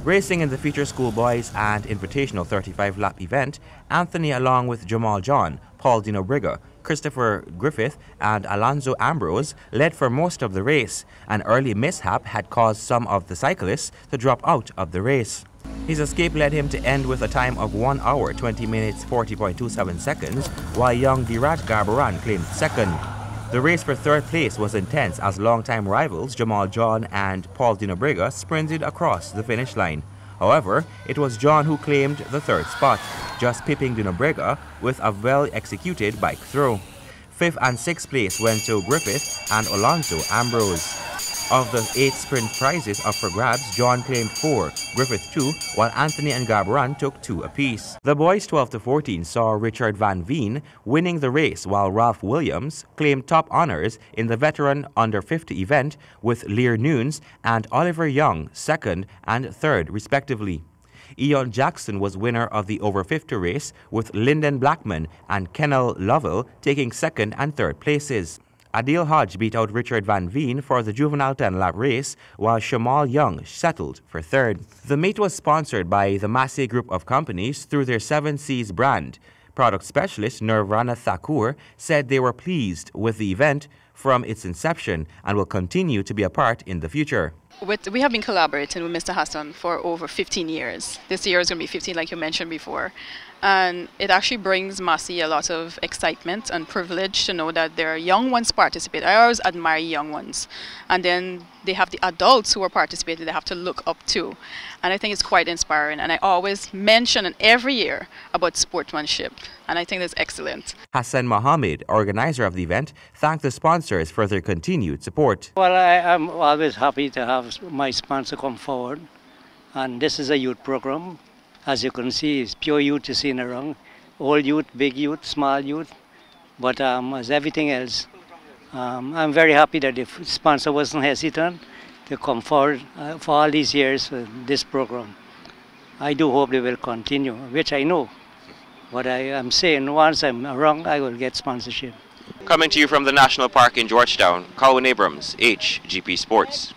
Racing in the Future Schoolboys and Invitational 35-lap event, Anthony, along with Jamal John, Paul Dino Briga, Christopher Griffith and Alonzo Ambrose, led for most of the race. An early mishap had caused some of the cyclists to drop out of the race. His escape led him to end with a time of 1 hour, 20 minutes, 40.27 seconds, while young Diraj Garbaran claimed second. The race for third place was intense as longtime rivals Jamal John and Paul Dino Briga sprinted across the finish line. However, it was John who claimed the third spot, just pipping Dino Briga with a well-executed bike throw. Fifth and sixth place went to Griffith and Alonzo Ambrose. Of the 8 sprint prizes up for grabs, John claimed 4, Griffith 2, while Anthony and Garbaran took 2 apiece. The boys 12 to 14 saw Richard Van Veen winning the race, while Ralph Williams claimed top honors in the veteran under 50 event with Lear Nunes and Oliver Young second and third respectively. Eon Jackson was winner of the over 50 race, with Lyndon Blackman and Kennel Lovell taking second and third places. Adil Hodge beat out Richard Van Veen for the juvenile 10-lap race, while Shamal Young settled for third. The meet was sponsored by the Massey Group of Companies through their 7 Seas brand. Product specialist Nirvana Thakur said they were pleased with the event from its inception and will continue to be a part in the future. We have been collaborating with Mr. Hassan for over 15 years. This year is going to be 15, like you mentioned before. And it actually brings Massey a lot of excitement and privilege to know that there are young ones participate. I always admire young ones. And then they have the adults who are participating they have to look up to. And I think it's quite inspiring. And I always mention every year about sportsmanship. And I think that's excellent. Hassan Mohammed, organizer of the event, thanked the sponsors for their continued support. Well, I'm always happy to have my sponsor come forward. And this is a youth program. As you can see, it's pure youth is seen around. Old youth, big youth, small youth. But as everything else, I'm very happy that the sponsor wasn't hesitant to come forward for all these years for this program. I do hope they will continue, which I know. But I am saying once I'm wrong, I will get sponsorship. Coming to you from the National Park in Georgetown, Colwyn Abrams, HGP Sports.